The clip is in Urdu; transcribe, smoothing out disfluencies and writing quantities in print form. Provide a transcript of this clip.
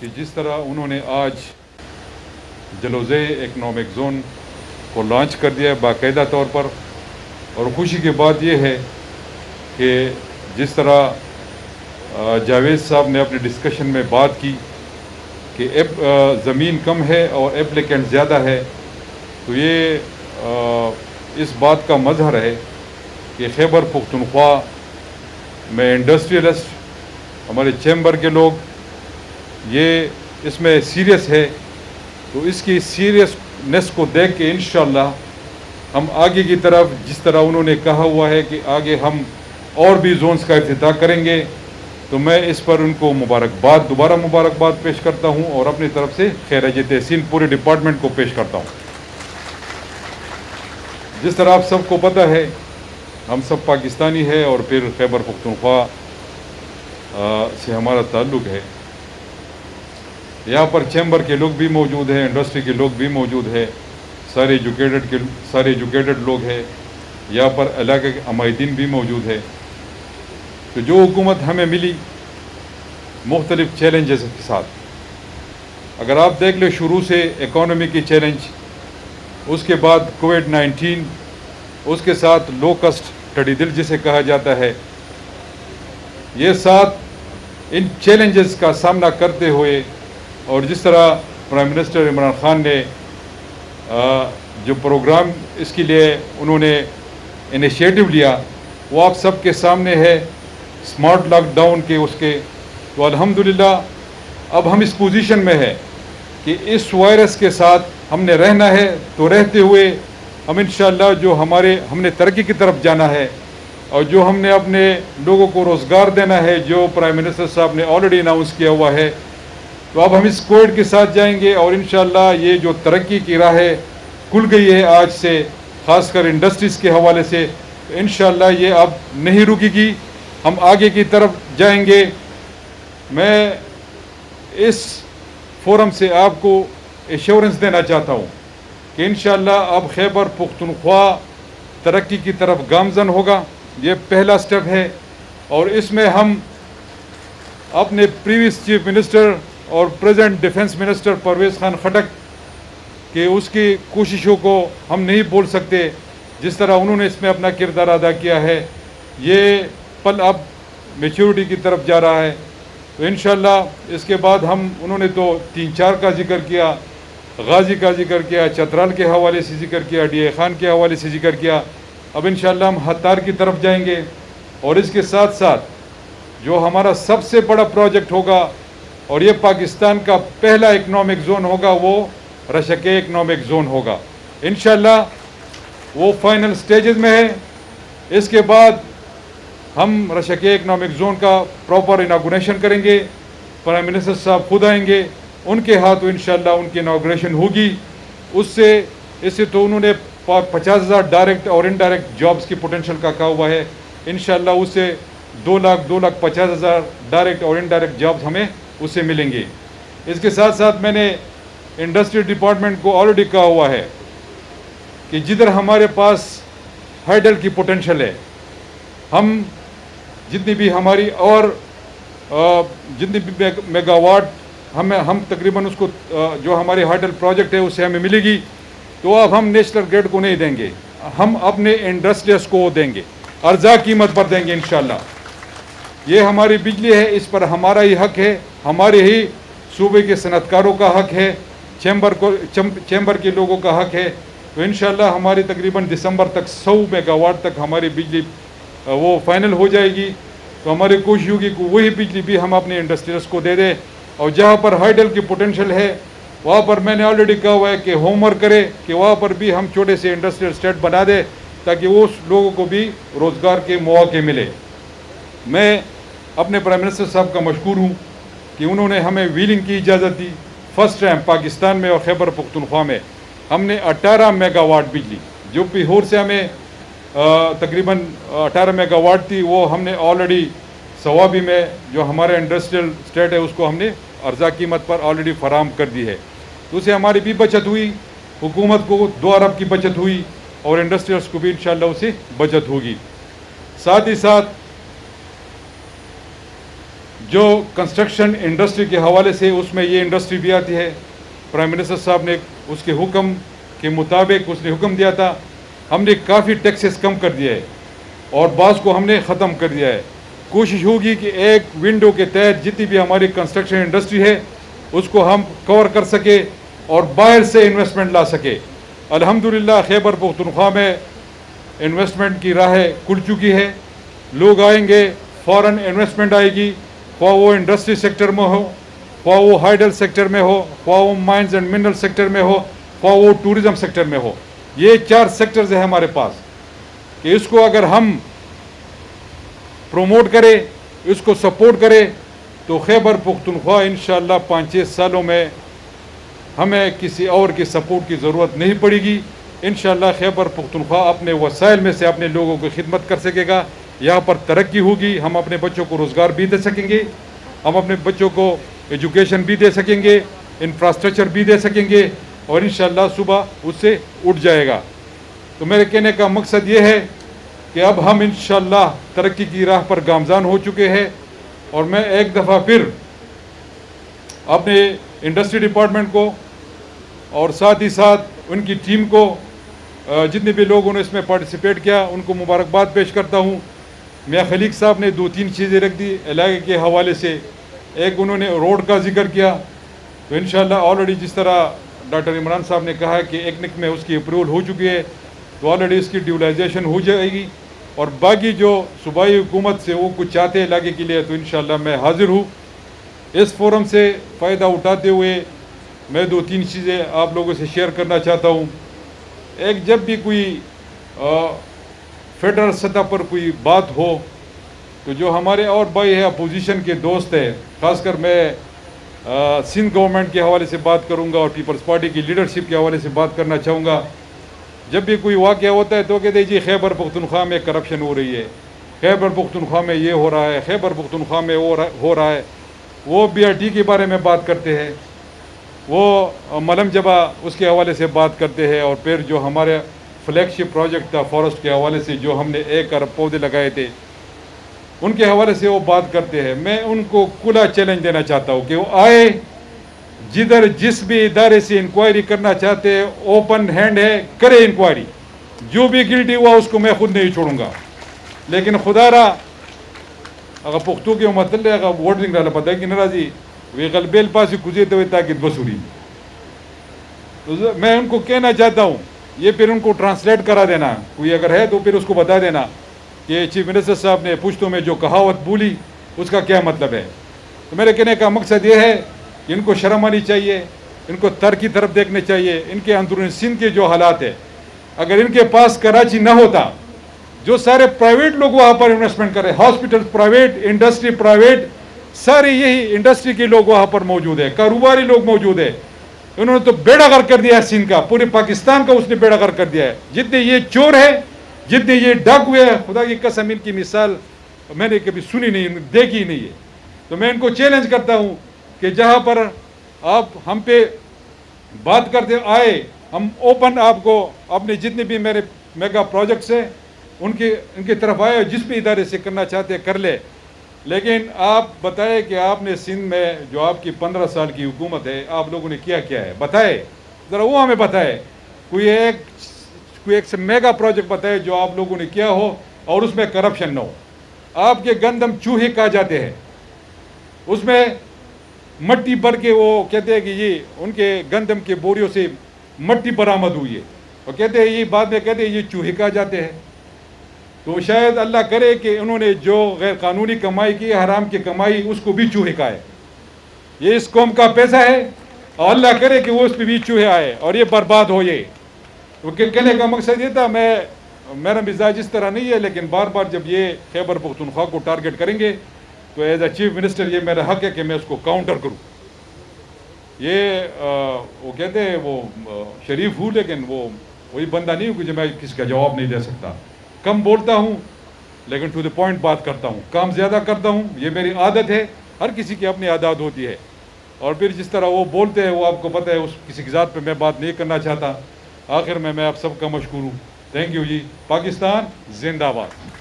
کہ جس طرح انہوں نے آج جلوزے اکنامک زون کو لانچ کر دیا ہے باقاعدہ طور پر، اور خوشی کی بات یہ ہے کہ جس طرح جاوید صاحب نے اپنے ڈسکشن میں بات کی کہ زمین کم ہے اور اپلیکینٹ زیادہ ہے، تو یہ اس بات کا مظہر ہے کہ خیبر پختونخوا میں انڈسٹریلسٹ ہمارے چیمبر کے لوگ یہ اس میں سیریس ہے، تو اس کی سیریسنس کو دیکھ کے انشاءاللہ ہم آگے کی طرف جس طرح انہوں نے کہا ہوا ہے کہ آگے ہم اور بھی زونز کا افتتاح کریں گے، تو میں اس پر ان کو دوبارہ مبارکباد پیش کرتا ہوں اور اپنی طرف سے خراج تحسین پورے ڈپارٹمنٹ کو پیش کرتا ہوں۔ جس طرح آپ سب کو پتہ ہے ہم سب پاکستانی ہیں اور پھر خیبر پختونخوا سے ہمارا تعلق ہے۔ یہاں پر چیمبر کے لوگ بھی موجود ہیں، انڈسٹری کے لوگ بھی موجود ہیں، سارے ایجوکیٹڈ لوگ ہیں، یہاں پر علاقے کے عمائدین بھی موجود ہے۔ تو جو حکومت ہمیں ملی مختلف چیلنجز کے ساتھ، اگر آپ دیکھ لیں شروع سے اکانومی کی چیلنج، اس کے بعد کووڈ-19، اس کے ساتھ لوکسٹ ٹڈی دل جسے کہا جاتا ہے، یہ ساتھ ان چیلنجز کا سامنا کرتے ہوئے اور جس طرح پرائم منسٹر عمران خان نے جو پروگرام اس کے لیے انہوں نے انیشیٹو لیا وہ آپ سب کے سامنے ہے، سمارٹ لاک ڈاؤن کے اس کے، تو الحمدللہ اب ہم اس پوزیشن میں ہے کہ اس وائرس کے ساتھ ہم نے رہنا ہے، تو رہتے ہوئے ہم انشاءاللہ جو ہم نے ترقی کی طرف جانا ہے اور جو ہم نے اپنے لوگوں کو روزگار دینا ہے جو پرائم منسٹر صاحب نے آلریڈی اناؤنس کیا ہوا ہے، تو اب ہم اس کووڈ کے ساتھ جائیں گے اور انشاءاللہ یہ جو ترقی کی راہ کھل گئی ہے آج سے، خاص کر انڈسٹریز کے حوالے سے، تو انشاءاللہ یہ اب نہیں رکے گی، ہم آگے کی طرف جائیں گے۔ میں اس فورم سے آپ کو ایشورنس دینا چاہتا ہوں کہ انشاءاللہ اب خیبر پختونخوا ترقی کی طرف گامزن ہوگا، یہ پہلا سٹیپ ہے، اور اس میں ہم اپنے پریویس چیف منسٹر اور present defence minister Pervez Khan Khattak کہ اس کی کوششوں کو ہم نہیں بول سکتے، جس طرح انہوں نے اس میں اپنا کردار ادا کیا ہے، یہ پل اب میچورٹی کی طرف جا رہا ہے، تو انشاءاللہ اس کے بعد انہوں نے تو 3-4 کا ذکر کیا، غازی کا ذکر کیا، چترال کے حوالے سے ذکر کیا، ڈی اے خان کے حوالے سے ذکر کیا، اب انشاءاللہ ہم ہتار کی طرف جائیں گے، اور اس کے ساتھ ساتھ جو ہمارا سب سے بڑا پروجیکٹ ہوگا اور یہ پاکستان کا پہلا اکنامک زون ہوگا وہ رشکے اکنامک زون ہوگا، انشاءاللہ وہ فائنل سٹیجز میں ہے۔ اس کے بعد ہم رشکے اکنامک زون کا پراپر اناگوریشن کریں گے، پرائم منسٹر صاحب خود آئیں گے، ان کے ہاتھوں انشاءاللہ ان کی اناگوریشن ہوگی۔ اس سے تو انہوں نے 50,000 ڈائریکٹ اور انڈائریکٹ جابز کی پوٹینشیل کا کہا ہوا ہے، انشاءاللہ اس سے 2,50,000 ڈائریکٹ اور انڈائریکٹ جابز ہمیں اس سے ملیں گے۔ اس کے ساتھ ساتھ میں نے انڈسٹری ڈپارٹمنٹ کو آلریڈی کہا ہوا ہے کہ جدھر ہمارے پاس ہائیڈل کی پوٹینشیل ہے، ہم جتنی بھی ہماری اور جتنی بھی میگا واٹ ہم تقریباً اس کو جو ہمارے ہائیڈل پروجیکٹ ہے اس سے ہمیں ملے گی، تو اب ہم نیشنل گریڈ کو نہیں دیں گے، ہم اپنے انڈسٹریز کو دیں گے، ارزاں قیمت پر دیں گے انشاءاللہ۔ یہ ہماری بجلی ہے، اس پر ہمارا ہی حق ہے، ہمارے ہی صوبے کے صنعت کاروں کا حق ہے، چیمبر کے لوگوں کا حق ہے، تو انشاءاللہ ہماری تقریباً دسمبر تک 100 میگا واٹ تک ہماری بجلی وہ فائنل ہو جائے گی، تو ہماری کوشش ہوگی کہ وہی بجلی بھی ہم اپنے انڈسٹریز کو دے دیں، اور جہاں پر ہائیڈل کی پوٹینشیل ہے وہاں پر میں نے آلریڈی کہا ہوا ہے کہ ہوم ورک کرے کہ وہاں پر بھی ہم چھوٹے سے انڈسٹریل اسٹیٹ بنا دیں تاکہ وہ لوگوں کو بھی روزگار کے مواقع ملے۔ میں اپنے پرائم منسٹر صاحب کا مشکور ہوں کہ انہوں نے ہمیں ویلنگ کی اجازت دی، فرسٹ ٹائم پاکستان میں اور خیبر پختونخوا میں ہم نے 18 میگا واٹ بجلی جو پیہور سے ہمیں تقریباً 18 میگا واٹ تھی، وہ ہم نے آلریڈی سوابی میں جو ہمارا انڈسٹریل اسٹیٹ ہے اس کو ہم نے ارزاں قیمت پر آلریڈی فراہم کر دی ہے، تو اسے ہماری بھی بچت ہوئی، حکومت کو 2 ارب کی بچت ہوئی اور انڈسٹریلس کو بھی انشاءاللہ اسے بچت ہوگی۔ ساتھ ہی ساتھ جو کنسٹرکشن انڈسٹری کے حوالے سے اس میں یہ انڈسٹری بھی آتی ہے. پرائم منسٹر صاحب نے اس کے حکم کے مطابق اس نے حکم دیا تھا, ہم نے کافی ٹیکسز کم کر دیا ہے اور بعض کو ہم نے ختم کر دیا ہے. کوشش ہوگی کہ ایک ونڈو کے تحت جتنی بھی ہماری کنسٹرکشن انڈسٹری ہے اس کو ہم کور کر سکے اور باہر سے انویسٹمنٹ لا سکے. الحمدللہ خیبر پختونخوا میں انویسٹمنٹ کی راہیں کھل چکی ہے. لوگ آئیں گے, فورن انویسٹمنٹ آئے گی, خواہ وہ انڈسٹری سیکٹر میں ہو, خواہ وہ ہائیڈل سیکٹر میں ہو, خواہ وہ مائنز اینڈ منرل سیکٹر میں ہو, خواہ وہ ٹورزم سیکٹر میں ہو. یہ 4 سیکٹرز ہیں ہمارے پاس کہ اس کو اگر ہم پروموٹ کرے, اس کو سپورٹ کرے تو خیبر پختونخوا انشاءاللہ 5-6 سالوں میں ہمیں کسی اور کی سپورٹ کی ضرورت نہیں پڑے گی. انشاءاللہ خیبر پختونخوا اپنے وسائل میں سے اپنے لوگوں کی خدمت کر سکے گا. یہاں پر ترقی ہوگی, ہم اپنے بچوں کو روزگار بھی دے سکیں گے, ہم اپنے بچوں کو ایجوکیشن بھی دے سکیں گے, انفراسٹرکچر بھی دے سکیں گے اور انشاءاللہ صبح اس سے اٹھ جائے گا. تو میرے کہنے کا مقصد یہ ہے کہ اب ہم انشاءاللہ ترقی کی راہ پر گامزن ہو چکے ہیں. اور میں ایک دفعہ پھر اپنے انڈسٹری ڈپارٹمنٹ کو اور ساتھ ہی ساتھ ان کی ٹیم کو, جتنے بھی لوگوں نے اس میں پارٹیسپیٹ کیا, ان کو مبارکباد پیش کرتا ہوں. میاں خلیق صاحب نے 2-3 چیزیں رکھ دی علاقے کے حوالے سے. ایک انہوں نے روڈ کا ذکر کیا, تو انشاءاللہ آلریڈی جس طرح ڈاکٹر عمران صاحب نے کہا کہ ایکنک میں اس کی اپروول ہو چکی ہے, تو آلریڈی اس کی ڈیولائزیشن ہو جائے گی. اور باقی جو صوبائی حکومت سے وہ کچھ چاہتے ہیں علاقے کے لیے, تو انشاءاللہ میں حاضر ہوں. اس فورم سے فائدہ اٹھاتے ہوئے میں 2-3 چیزیں آپ لوگوں سے شیئر کرنا چاہتا ہوں. ایک, جب بھی کوئی فیڈرل سطح پر کوئی بات ہو تو جو ہمارے اور بھائی ہیں اپوزیشن کے دوست ہیں, خاص کر میں سندھ گورنمنٹ کے حوالے سے بات کروں گا اور پیپلز پارٹی کی لیڈرشپ کے حوالے سے بات کرنا چاہوں گا. جب بھی کوئی واقعہ ہوتا ہے تو کہتے ہیں جی خیبر پختونخوا میں کرپشن ہو رہی ہے, خیبر پختونخوا میں یہ ہو رہا ہے, خیبر پختونخوا میں ہو رہا ہے. وہ BRT کے بارے میں بات کرتے ہیں, وہ ملم جبا اس کے حوالے سے بات کرتے ہیں, اور پھر جو ہمارے فلیگ شپ پروجیکٹ تھا فارسٹ کے حوالے سے جو ہم نے 1 ارب پودے لگائے تھے ان کے حوالے سے وہ بات کرتے ہیں. میں ان کو کھلا چیلنج دینا چاہتا ہوں کہ وہ آئے, جدھر جس بھی ادارے سے انکوائری کرنا چاہتے ہیں اوپن ہینڈ ہے, کرے انکوائری. جو بھی گلٹی ہوا اس کو میں خود نہیں چھوڑوں گا. لیکن خدا را اگر پختو کے مطلب اگر ووٹنگ ڈالا پتہ ہے کہ ناراضی وہ غلبیل پاس گزرتے ہوئے تاکہ بسوری. میں ان کو کہنا چاہتا ہوں, یہ پھر ان کو ٹرانسلیٹ کرا دینا, کوئی اگر ہے تو پھر اس کو بتا دینا کہ چیف منسٹر صاحب نے پشتوں میں جو کہاوت بولی اس کا کیا مطلب ہے. تو میرے کہنے کا مقصد یہ ہے کہ ان کو شرم آنی چاہیے, ان کو تر کی طرف دیکھنے چاہیے. ان کے اندرون سندھ کے جو حالات ہیں, اگر ان کے پاس کراچی نہ ہوتا, جو سارے پرائیویٹ لوگ وہاں پر انویسٹمنٹ کرے, ہاسپٹل پرائیویٹ, انڈسٹری پرائیویٹ, سارے یہی انڈسٹری کے لوگ وہاں پر موجود ہیں, کاروباری لوگ موجود ہیں. انہوں نے تو بیڑا غرق کر دیا ہے سندھ کا, پورے پاکستان کا اس نے بیڑا غرق کر دیا ہے. جتنے یہ چور ہے, جتنے یہ ڈاکوے ہیں, خدا کی قسم ان کی مثال میں نے کبھی سنی نہیں, دیکھی ہی نہیں ہے. تو میں ان کو چیلنج کرتا ہوں کہ جہاں پر آپ ہم پہ بات کرتے آئے, ہم اوپن آپ کو اپنے جتنے بھی میرے میگا پروجیکٹس ہیں ان کی طرف آئے, جس بھی ادارے سے کرنا چاہتے کر لے. لیکن آپ بتائیں کہ آپ نے سندھ میں جو آپ کی 15 سال کی حکومت ہے, آپ لوگوں نے کیا کیا ہے, بتائے ذرا, وہ ہمیں بتائے. کوئی ایک سے میگا پروجیکٹ بتائے جو آپ لوگوں نے کیا ہو اور اس میں کرپشن نہ ہو. آپ کے گندم چوہے کہا جاتے ہیں, اس میں مٹی بھر کے وہ کہتے ہیں کہ یہ ان کے گندم کے بوریوں سے مٹی برآمد ہوئی ہے, اور کہتے ہیں یہ بعد میں کہتے ہیں یہ چوہے کہا جاتے ہیں. تو شاید اللہ کرے کہ انہوں نے جو غیر قانونی کمائی کی, حرام کی کمائی, اس کو بھی چوہے کہا ہے. یہ اس قوم کا پیسہ ہے, اور اللہ کرے کہ وہ اس پہ بھی چوہے آئے اور یہ برباد ہو. یہ تو کہنے کا مقصد یہ تھا, میرا مزاج اس طرح نہیں ہے, لیکن بار بار جب یہ خیبر پختونخوا کو ٹارگٹ کریں گے تو ایز اے چیف منسٹر یہ میرا حق ہے کہ میں اس کو کاؤنٹر کروں. یہ وہ کہتے ہیں وہ شریف ہوں, لیکن وہی بندہ نہیں ہوں کہ جو میں کسی کا جواب نہیں دے سکتا. کم بولتا ہوں لیکن ٹو دی پوائنٹ بات کرتا ہوں, کام زیادہ کرتا ہوں, یہ میری عادت ہے. ہر کسی کی اپنی عادت ہوتی ہے, اور پھر جس طرح وہ بولتے ہیں وہ آپ کو پتہ ہے, اس کسی کی ذات پہ میں بات نہیں کرنا چاہتا. آخر میں آپ سب کا مشکور ہوں. تھینک یو جی. پاکستان زندہ باد.